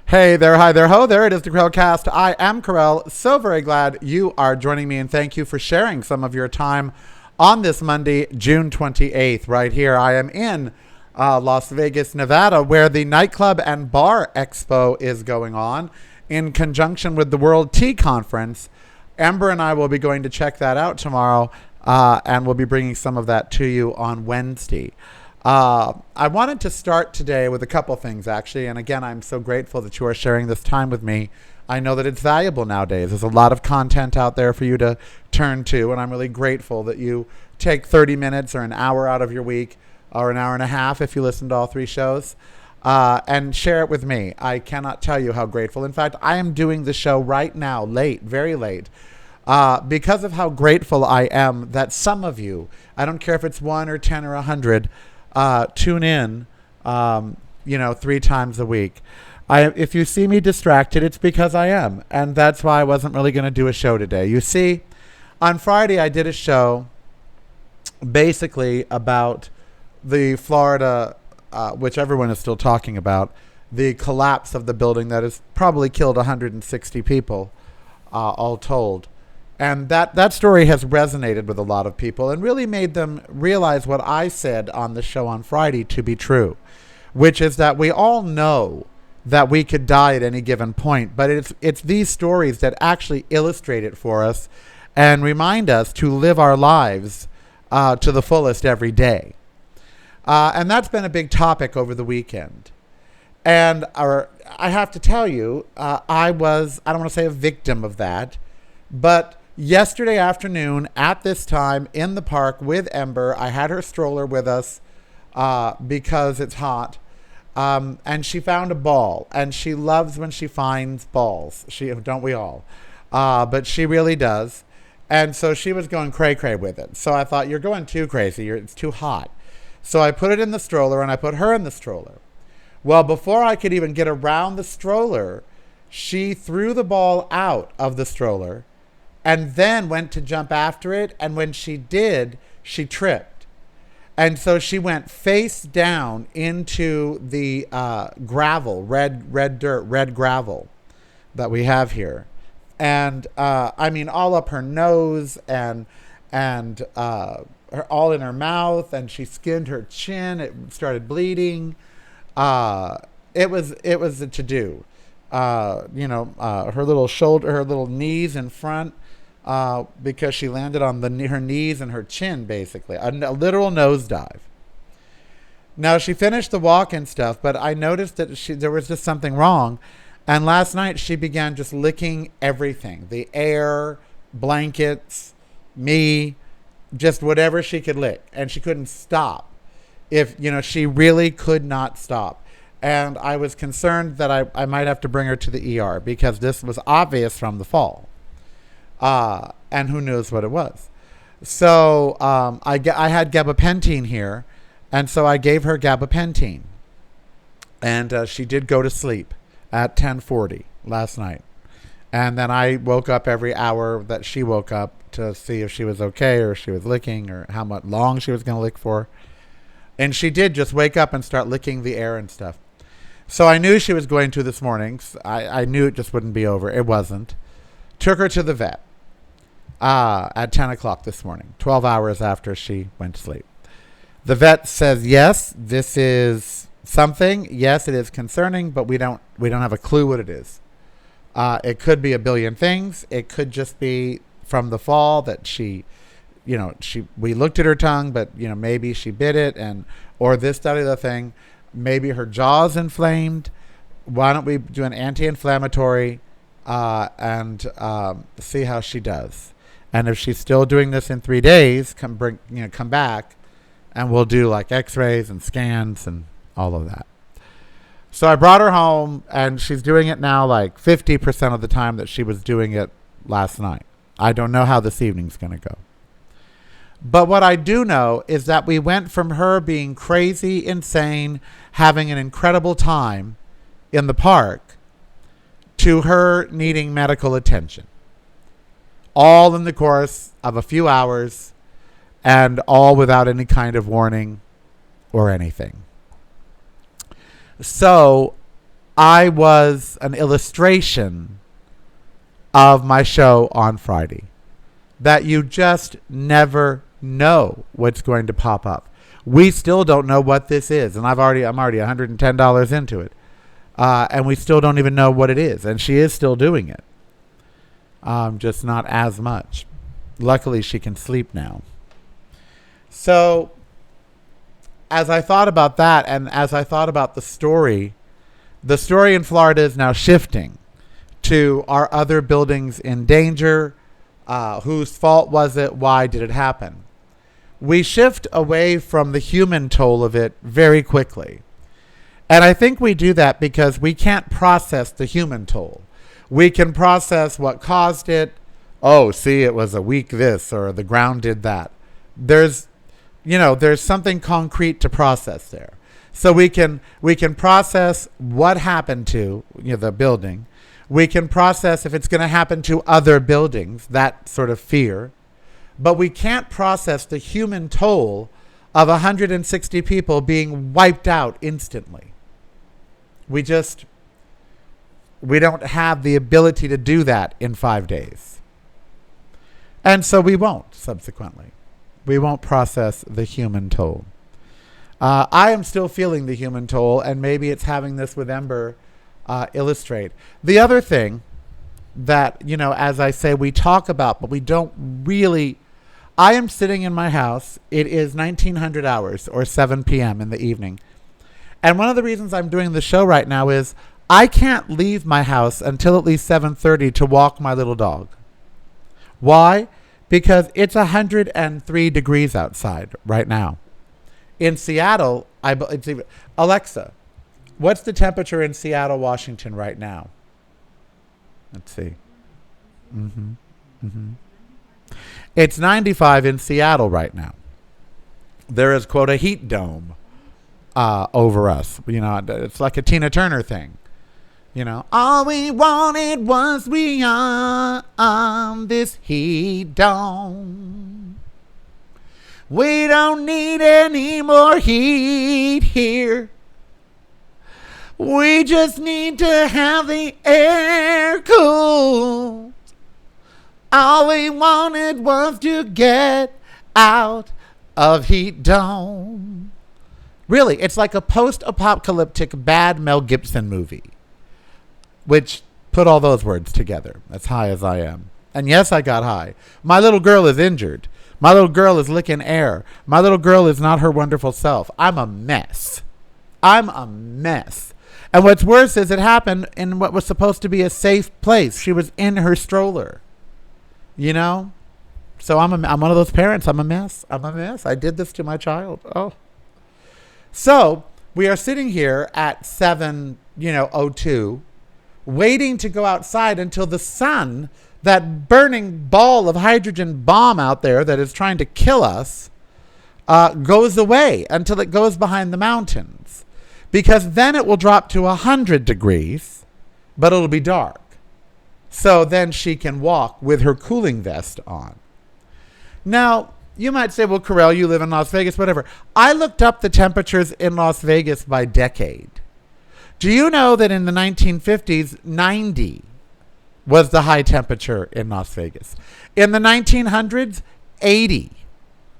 Hey there, hi there, ho, there it is, the Karel cast. I am Karel. So very glad you are joining me, and thank you for sharing some of your time on this Monday, June 28th, right here. I am in Las Vegas, Nevada, where the Nightclub and Bar Expo is going on in conjunction with the World Tea Conference. Ember and I will be going to check that out tomorrow, and we'll be bringing some of that to you on Wednesday. I wanted to start today with a couple things, actually. And again, I'm so grateful that you are sharing this time with me. I know that it's valuable nowadays. There's a lot of content out there for you to turn to. And I'm really grateful that you take 30 minutes or an hour out of your week, or an hour and a half if you listen to all three shows, and share it with me. I cannot tell you how grateful. In fact, I am doing the show right now, late, very late, because of how grateful I am that some of you, I don't care if it's 1 or 10 or 100, tune in, 3 times a week. If you see me distracted, it's because I am. And that's why I wasn't really going to do a show today. You see, on Friday, I did a show basically about the Florida, which everyone is still talking about, the collapse of the building that has probably killed 160 people, all told. And that story has resonated with a lot of people and really made them realize what I said on the show on Friday to be true, which is that we all know that we could die at any given point, but it's these stories that actually illustrate it for us and remind us to live our lives to the fullest every day. And that's been a big topic over the weekend. And I have to tell you, I don't want to say a victim of that, but yesterday afternoon at this time in the park with Ember, I had her stroller with us because it's hot, and she found a ball, and she loves when she finds balls. Don't we all? But she really does. And so she was going cray-cray with it. So I thought, you're going too crazy. It's too hot. So I put it in the stroller, and I put her in the stroller. Well, before I could even get around the stroller, she threw the ball out of the stroller and then went to jump after it. And when she did, she tripped. And so she went face down into the gravel, red dirt, red gravel that we have here. And all up her nose and all in her mouth. And she skinned her chin. It started bleeding. It was a to-do. Her little shoulder, her little knees in front, because she landed on her knees and her chin, basically. A literal nosedive. Now, she finished the walk and stuff, but I noticed that there was just something wrong. And last night, she began just licking everything. The air, blankets, me, just whatever she could lick. And she couldn't stop. She really could not stop. And I was concerned that I might have to bring her to the ER because this was obvious from the fall. And who knows what it was. So I had gabapentin here, and so I gave her gabapentin. And she did go to sleep at 10:40 last night. And then I woke up every hour that she woke up to see if she was okay or if she was licking or how much long she was going to lick for. And she did just wake up and start licking the air and stuff. So I knew she was going to this morning. I knew it just wouldn't be over. It wasn't. Took her to the vet at 10 o'clock this morning, 12 hours after she went to sleep. The vet says, yes, this is something. Yes, it is concerning, but we don't have a clue what it is. It could be a billion things. It could just be from the fall that we looked at her tongue, but maybe she bit it, or this, that, or the thing. Maybe her jaw's inflamed. Why don't we do an anti-inflammatory and see how she does? And if she's still doing this in 3 days, come back, and we'll do like X-rays and scans and all of that. So I brought her home, and she's doing it now like 50% of the time that she was doing it last night. I don't know how this evening's going to go. But what I do know is that we went from her being crazy, insane, having an incredible time in the park, to her needing medical attention. All in the course of a few hours, and all without any kind of warning or anything. So I was an illustration of my show on Friday. That you just never know what's going to pop up. We still don't know what this is, and I'm already $110 into it, and we still don't even know what it is. And she is still doing it, just not as much. Luckily, she can sleep now. So, as I thought about that, and as I thought about the story in Florida is now shifting to, are other buildings in danger? Whose fault was it? Why did it happen? We shift away from the human toll of it very quickly. And I think we do that because we can't process the human toll. We can process what caused it. Oh, see, it was a week this, or the ground did that. There's something concrete to process there. So we can process what happened to the building. We can process if it's going to happen to other buildings, that sort of fear. But we can't process the human toll of 160 people being wiped out instantly. We don't have the ability to do that in 5 days. And so we won't, subsequently. We won't process the human toll. I am still feeling the human toll, and maybe it's having this with Ember illustrate. The other thing that, as I say, we talk about, but we don't really. I am sitting in my house. It is 1900 hours or 7 p.m. in the evening. And one of the reasons I'm doing the show right now is I can't leave my house until at least 7:30 to walk my little dog. Why? Because it's 103 degrees outside right now. In Seattle, Alexa, what's the temperature in Seattle, Washington right now? Let's see. It's 95 in Seattle right now. There is, quote, a heat dome over us. It's like a Tina Turner thing. All we wanted was beyond this heat dome. We don't need any more heat here. We just need to have the air cooled. All we wanted was to get out of heat dome. Really, it's like a post-apocalyptic bad Mel Gibson movie. Which, put all those words together, as high as I am. And yes, I got high. My little girl is injured. My little girl is licking air. My little girl is not her wonderful self. I'm a mess. And what's worse is it happened in what was supposed to be a safe place. She was in her stroller. So I'm one of those parents. I'm a mess. I did this to my child. Oh. So we are sitting here at 7:02, waiting to go outside until the sun, that burning ball of hydrogen bomb out there that is trying to kill us, goes away until it goes behind the mountains. Because then it will drop to 100 degrees, but it'll be dark. So then she can walk with her cooling vest on. Now, you might say, well, Karel, you live in Las Vegas, whatever. I looked up the temperatures in Las Vegas by decade. Do you know that in the 1950s, 90 was the high temperature in Las Vegas? In the 1900s, 80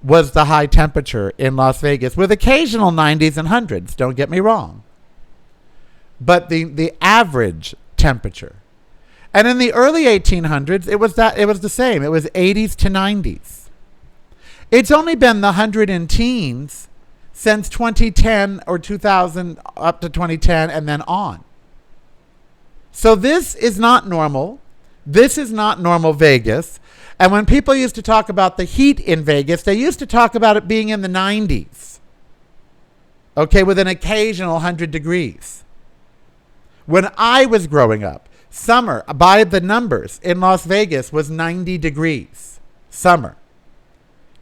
was the high temperature in Las Vegas, with occasional 90s and 100s, don't get me wrong. But the average temperature. And in the early 1800s, it was the same. It was 80s to 90s. It's only been the 100 and teens since 2010 or 2000 up to 2010 and then on. So this is not normal. This is not normal Vegas. And when people used to talk about the heat in Vegas, they used to talk about it being in the 90s. Okay, with an occasional 100 degrees. When I was growing up, summer, by the numbers, in Las Vegas was 90 degrees. Summer.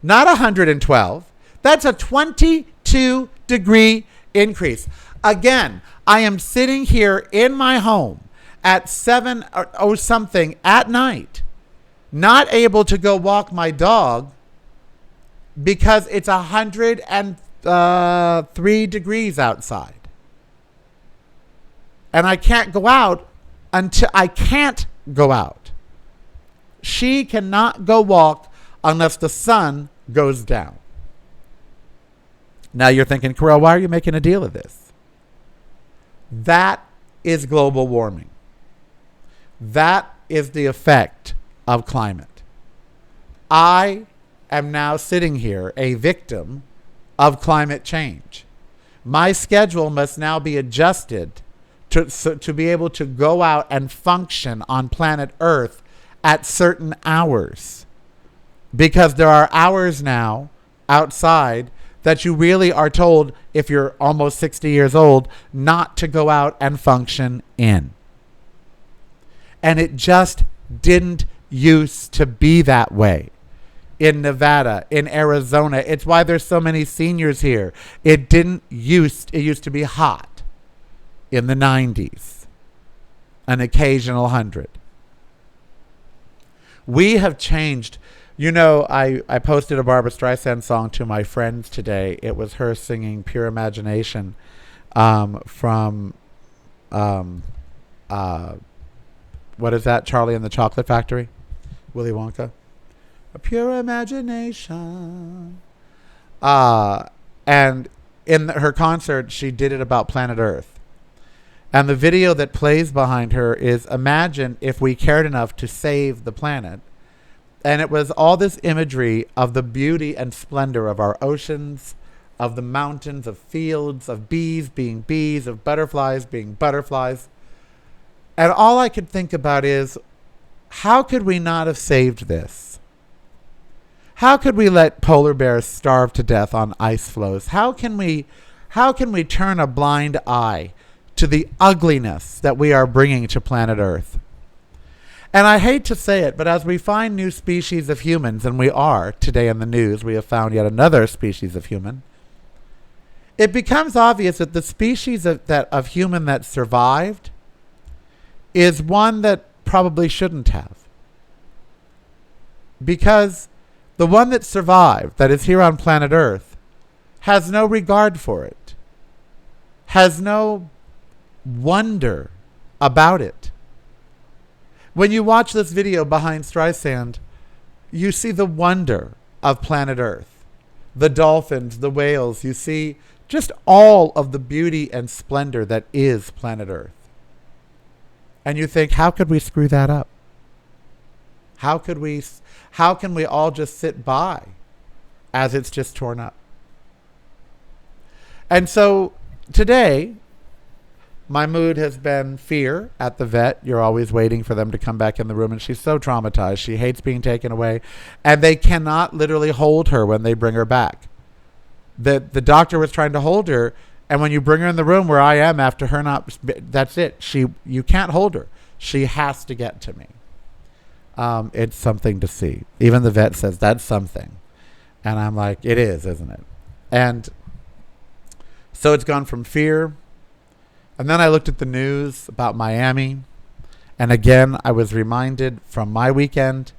Not 112. That's a 22-degree increase. Again, I am sitting here in my home at 7 or something at night, not able to go walk my dog because it's 103 degrees outside. And I can't go out until I can't go out. She cannot go walk unless the sun goes down. Now you're thinking, Karel, why are you making a deal of this? That is global warming. That is the effect of climate. I am now sitting here, a victim of climate change. My schedule must now be adjusted to be able to go out and function on planet Earth at certain hours. Because there are hours now outside that you really are told, if you're almost 60 years old, not to go out and function in. And it just didn't used to be that way. In Nevada, in Arizona. It's why there's so many seniors here. It used to be hot in the 90s. An occasional 100. We have changed. You know, I posted a Barbra Streisand song to my friends today. It was her singing Pure Imagination from, what is that, Charlie and the Chocolate Factory? Willy Wonka? A pure imagination. And in her concert, she did it about planet Earth. And the video that plays behind her is, imagine if we cared enough to save the planet. And it was all this imagery of the beauty and splendor of our oceans, of the mountains, of fields, of bees being bees, of butterflies being butterflies. And all I could think about is, how could we not have saved this? How could we let polar bears starve to death on ice floes? How can we turn a blind eye to the ugliness that we are bringing to planet Earth? And I hate to say it, but as we find new species of humans, and we are today in the news, we have found yet another species of human, it becomes obvious that the species of human that survived is one that probably shouldn't have. Because the one that survived, that is here on planet Earth, has no regard for it, has no wonder about it. When you watch this video behind Streisand, you see the wonder of planet Earth, the dolphins, the whales. You see just all of the beauty and splendor that is planet Earth. And you think, how could we screw that up? How can we all just sit by as it's just torn up? And so today, my mood has been fear at the vet. You're always waiting for them to come back in the room, and she's so traumatized. She hates being taken away, and they cannot literally hold her when they bring her back. The doctor was trying to hold her, and when you bring her in the room where I am after her not, that's it. You can't hold her. She has to get to me. It's something to see. Even the vet says that's something. And I'm like, it is, isn't it? And so it's gone from fear. And then I looked at the news about Miami. And again, I was reminded from my weekend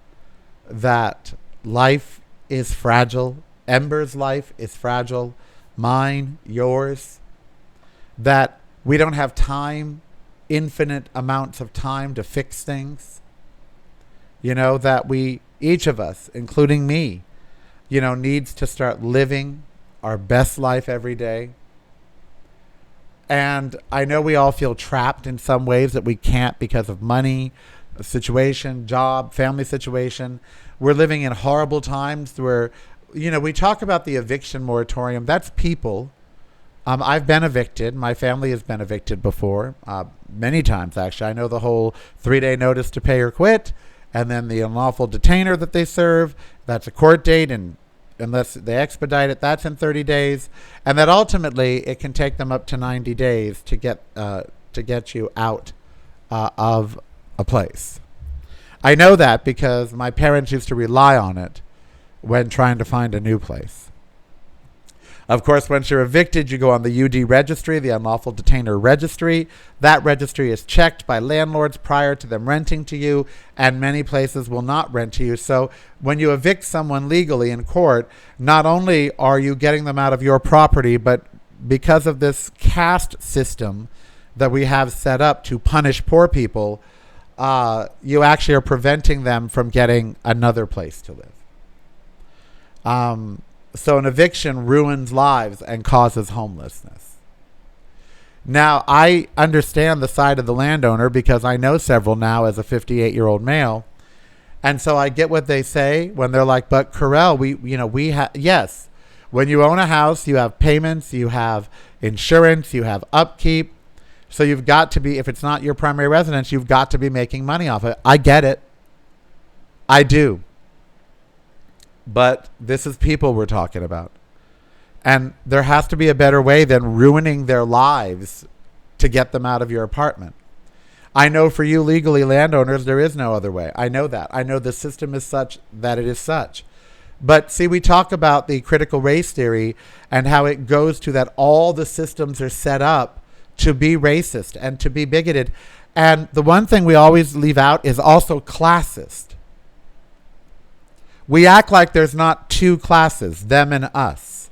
that life is fragile. Ember's life is fragile. Mine, yours. That we don't have time, infinite amounts of time to fix things. You know, that each of us, including me, needs to start living our best life every day. And I know we all feel trapped in some ways that we can't because of money, situation, job, family situation. We're living in horrible times where, we talk about the eviction moratorium. That's people. I've been evicted. My family has been evicted before, many times, actually. I know the whole 3-day notice to pay or quit. And then the unlawful detainer that they serve, that's a court date, and unless they expedite it, that's in 30 days. And that ultimately it can take them up to 90 days to get you out of a place. I know that because my parents used to rely on it when trying to find a new place. Of course, once you're evicted, you go on the UD registry, the unlawful detainer registry. That registry is checked by landlords prior to them renting to you, and many places will not rent to you. So when you evict someone legally in court, not only are you getting them out of your property, but because of this caste system that we have set up to punish poor people, you actually are preventing them from getting another place to live. So an eviction ruins lives and causes homelessness. Now, I understand the side of the landowner because I know several now as a 58-year-old male. And so I get what they say when they're like, but Karel, yes, when you own a house, you have payments, you have insurance, you have upkeep. So you've got to be, if it's not your primary residence, you've got to be making money off it. I get it. I do. But this is people we're talking about. And there has to be a better way than ruining their lives to get them out of your apartment. I know for you legally landowners, there is no other way. I know that. I know the system is such that it is such. But see, we talk about the critical race theory and how it goes to that all the systems are set up to be racist and to be bigoted. And the one thing we always leave out is also classist. We act like there's not two classes, them and us.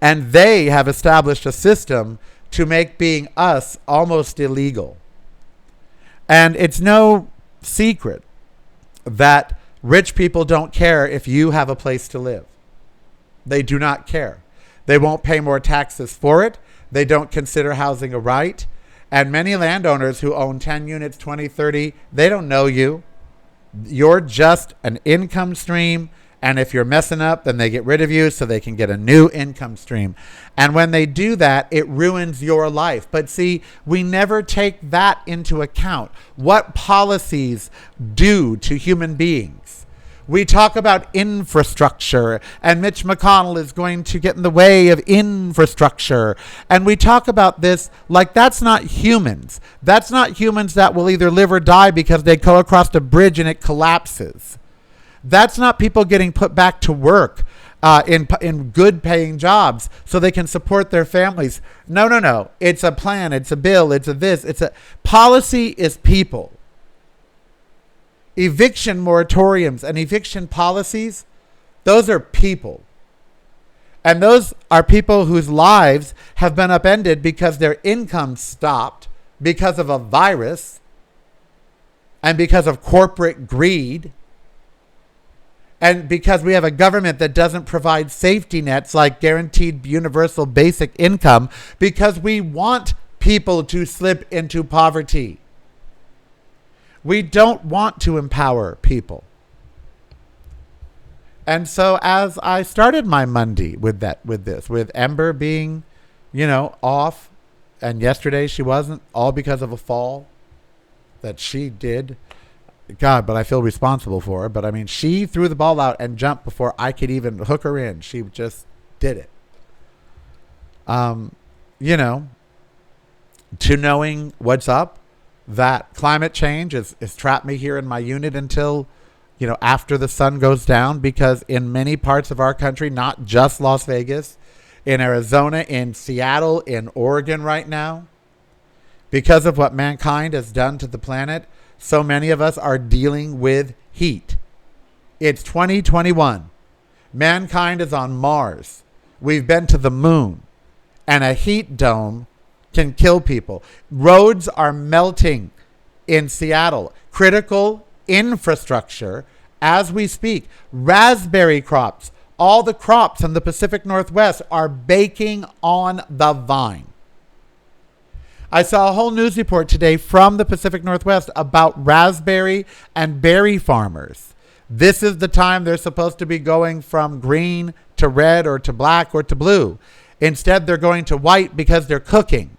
And they have established a system to make being us almost illegal. And it's no secret that rich people don't care if you have a place to live. They do not care. They won't pay more taxes for it. They don't consider housing a right. And many landowners who own 10 units, 20, 30, they don't know you. You're just an income stream. And if you're messing up, then they get rid of you so they can get a new income stream. And when they do that, it ruins your life. But see, we never take that into account. What policies do to human beings. We talk about infrastructure, and Mitch McConnell is going to get in the way of infrastructure. And we talk about this like that's not humans. That's not humans that will either live or die because they go across a bridge and it collapses. That's not people getting put back to work in good paying jobs so they can support their families. No. It's a plan. It's a bill. It's a this. It's a policy is people. Eviction moratoriums and eviction policies, those are people. And those are people whose lives have been upended because their income stopped because of a virus and because of corporate greed. And because we have a government that doesn't provide safety nets like guaranteed universal basic income because we want people to slip into poverty. We don't want to empower people. And so as I started my Monday with Ember being, off, and yesterday she wasn't, all because of a fall that she did. God, but I feel responsible for her. But I mean, she threw the ball out and jumped before I could even hook her in. She just did it. To knowing what's up, that climate change has trapped me here in my unit until, after the sun goes down, because in many parts of our country, not just Las Vegas, in Arizona, in Seattle, in Oregon right now, because of what mankind has done to the planet, so many of us are dealing with heat. It's 2021. Mankind is on Mars. We've been to the moon. And a heat dome can kill people. Roads are melting in Seattle. Critical infrastructure as we speak. Raspberry crops. All the crops in the Pacific Northwest are baking on the vine. I saw a whole news report today from the Pacific Northwest about raspberry and berry farmers. This is the time they're supposed to be going from green to red or to black or to blue. Instead, they're going to white because they're cooking.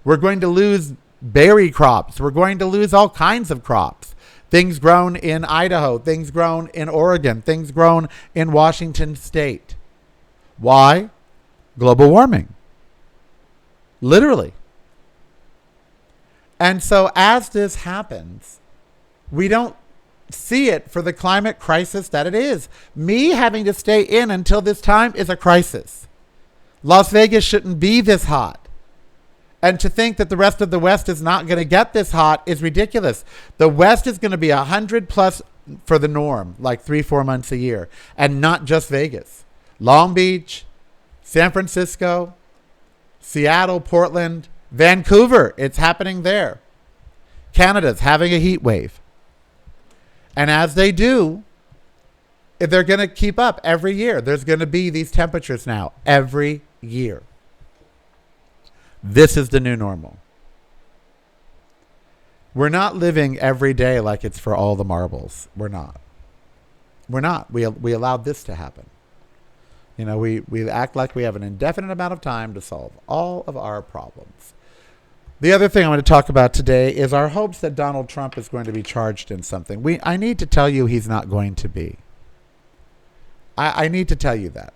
We're going to lose berry crops. We're going to lose all kinds of crops. Things grown in Idaho, things grown in Oregon, things grown in Washington State. Why? Global warming. Literally. And so as this happens, we don't see it for the climate crisis that it is. Me having to stay in until this time is a crisis. Las Vegas shouldn't be this hot. And to think that the rest of the West is not going to get this hot is ridiculous. The West is going to be 100 plus for the norm, like 3-4 months a year. And not just Vegas. Long Beach, San Francisco, Seattle, Portland, Vancouver, it's happening there. Canada's having a heat wave. And as they do, if they're going to keep up every year, there's going to be these temperatures now every year. This is the new normal. We're not living every day like it's for all the marbles. We're not. We're not. We allowed this to happen. You know, we act like we have an indefinite amount of time to solve all of our problems. The other thing I want to talk about today is our hopes that Donald Trump is going to be charged in something. I need to tell you he's not going to be. I need to tell you that.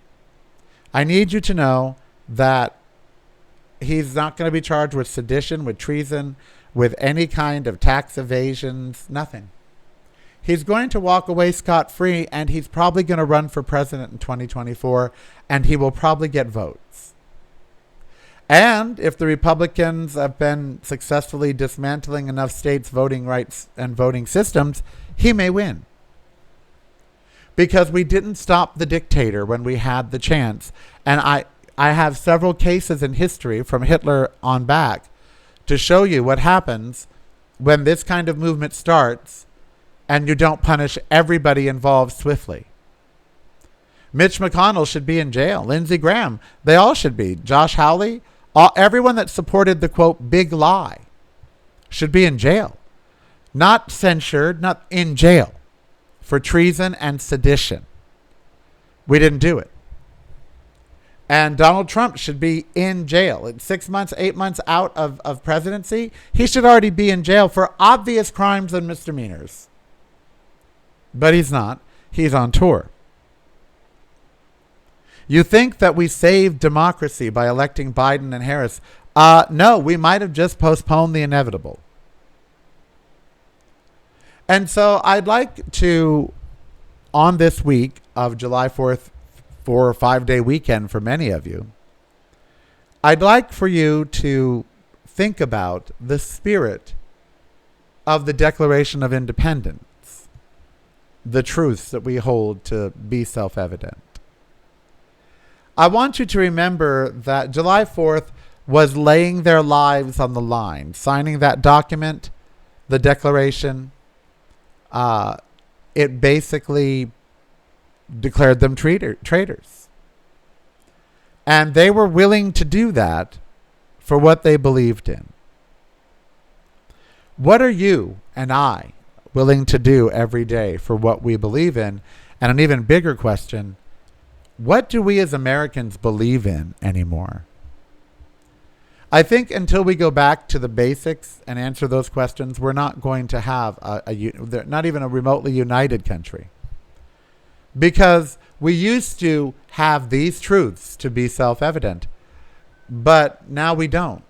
I need you to know that he's not going to be charged with sedition, with treason, with any kind of tax evasions, nothing. He's going to walk away scot-free, and he's probably going to run for president in 2024, and he will probably get votes. And if the Republicans have been successfully dismantling enough states' voting rights and voting systems, he may win. Because we didn't stop the dictator when we had the chance. And I have several cases in history from Hitler on back to show you what happens when this kind of movement starts and you don't punish everybody involved swiftly. Mitch McConnell should be in jail. Lindsey Graham, they all should be. Josh Hawley, everyone that supported the, quote, big lie should be in jail. Not censured, not in jail for treason and sedition. We didn't do it. And Donald Trump should be in jail. It's 6 months, 8 months out of presidency. He should already be in jail for obvious crimes and misdemeanors. But he's not. He's on tour. You think that we saved democracy by electing Biden and Harris? No, we might have just postponed the inevitable. And so I'd like to, on this week of July 4th, 4 or 5 day weekend for many of you, I'd like for you to think about the spirit of the Declaration of Independence, the truths that we hold to be self-evident. I want you to remember that July 4th was laying their lives on the line, signing that document, the Declaration. It basically declared them traitors. And they were willing to do that for what they believed in. What are you and I willing to do every day for what we believe in? And an even bigger question, what do we as Americans believe in anymore? I think until we go back to the basics and answer those questions, we're not going to have not even a remotely united country. Because we used to have these truths to be self-evident, but now we don't.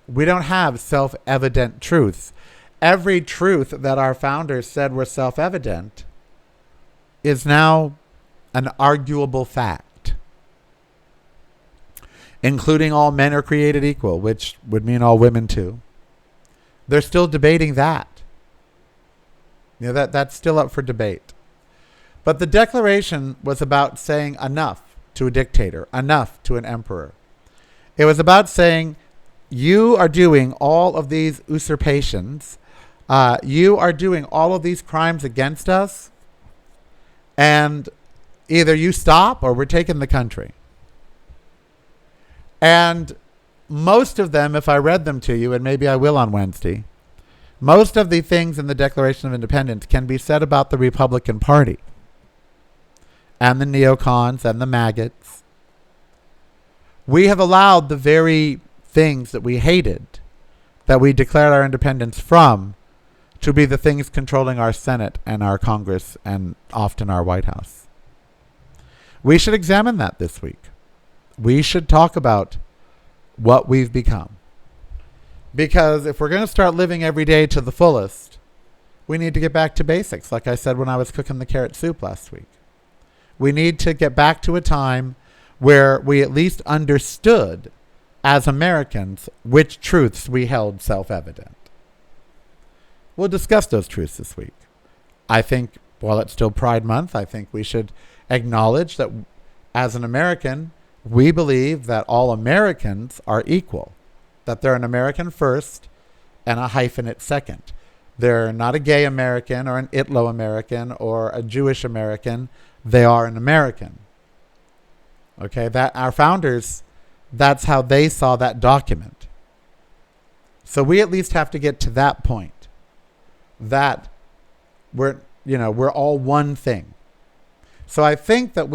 We don't have self-evident truths. Every truth that our founders said were self-evident is now an arguable fact. Including all men are created equal, which would mean all women too. They're still debating that. You know, that's still up for debate. But the Declaration was about saying enough to a dictator, enough to an emperor. It was about saying, you are doing all of these usurpations. You are doing all of these crimes against us. And either you stop or we're taking the country. And most of them, if I read them to you, and maybe I will on Wednesday, most of the things in the Declaration of Independence can be said about the Republican Party and the neocons and the maggots. We have allowed the very things that we hated, that we declared our independence from, to be the things controlling our Senate and our Congress and often our White House. We should examine that this week. We should talk about what we've become. Because if we're going to start living every day to the fullest, we need to get back to basics, like I said when I was cooking the carrot soup last week. We need to get back to a time where we at least understood, as Americans, which truths we held self-evident. We'll discuss those truths this week. I think, while it's still Pride Month, I think we should acknowledge that as an American, We believe that all Americans are equal, that they're an American first and a hyphenate second. They're not a gay American or an Italo American or a Jewish American. They are an American. Okay, that our founders, that's how they saw that document. So we at least have to get to that point, that we're all one thing. So I think that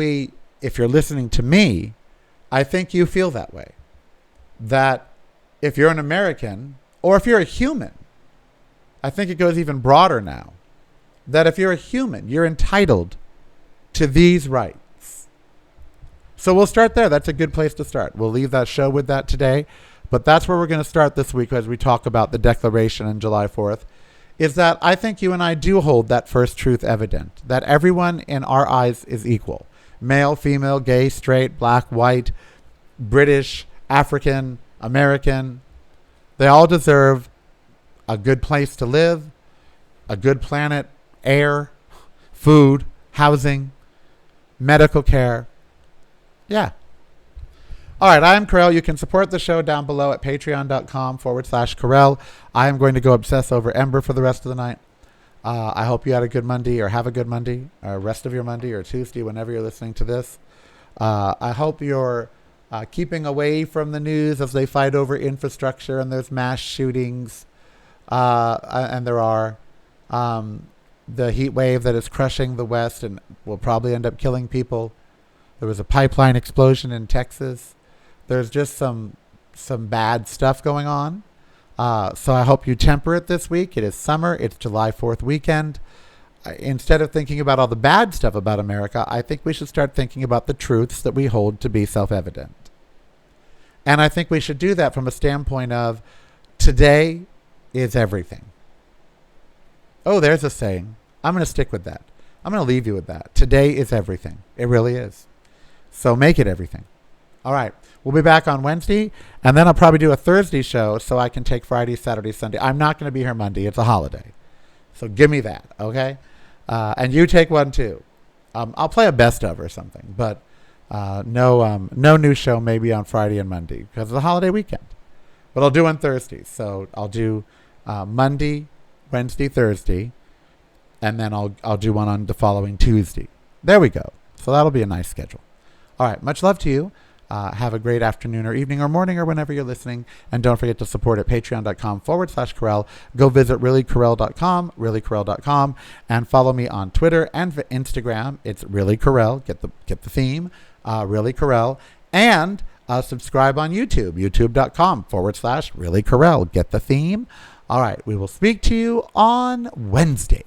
if you're listening to me, I think you feel that way. That if you're an American, or if you're a human, I think it goes even broader now, that if you're a human, you're entitled to these rights. So we'll start there. That's a good place to start. We'll leave that show with that today. But that's where we're going to start this week as we talk about the Declaration on July 4th, is that I think you and I do hold that first truth evident, that everyone in our eyes is equal. Male, female, gay, straight, black, white, British, African, American. They all deserve a good place to live, a good planet, air, food, housing, medical care. Yeah. All right, I am Karel. You can support the show down below at patreon.com/Karel. I am going to go obsess over Ember for the rest of the night. I hope you had a good Monday, or have a good Monday, or rest of your Monday or Tuesday, whenever you're listening to this. I hope you're keeping away from the news as they fight over infrastructure and there's mass shootings. And there are the heat wave that is crushing the West and will probably end up killing people. There was a pipeline explosion in Texas. There's just some bad stuff going on. So I hope you temper it this week. It is summer. It's July 4th weekend. Instead of thinking about all the bad stuff about America, I think we should start thinking about the truths that we hold to be self-evident. And I think we should do that from a standpoint of today is everything. Oh, there's a saying. I'm going to stick with that. I'm going to leave you with that. Today is everything. It really is. So make it everything. All right. We'll be back on Wednesday, and then I'll probably do a Thursday show so I can take Friday, Saturday, Sunday. I'm not going to be here Monday. It's a holiday. So give me that, okay? And you take one too. I'll play a best of or something, but no new show maybe on Friday and Monday because of the holiday weekend. But I'll do on Thursdays. So I'll do Monday, Wednesday, Thursday, and then I'll do one on the following Tuesday. There we go. So that'll be a nice schedule. All right. Much love to you. Have a great afternoon or evening or morning or whenever you're listening. And don't forget to support at patreon.com/Karel. Go visit reallykarel.com, and follow me on Twitter and Instagram. It's Really Karel. Get the theme, Really Karel. And subscribe on YouTube, youtube.com/Really Karel. Get the theme. All right. We will speak to you on Wednesday.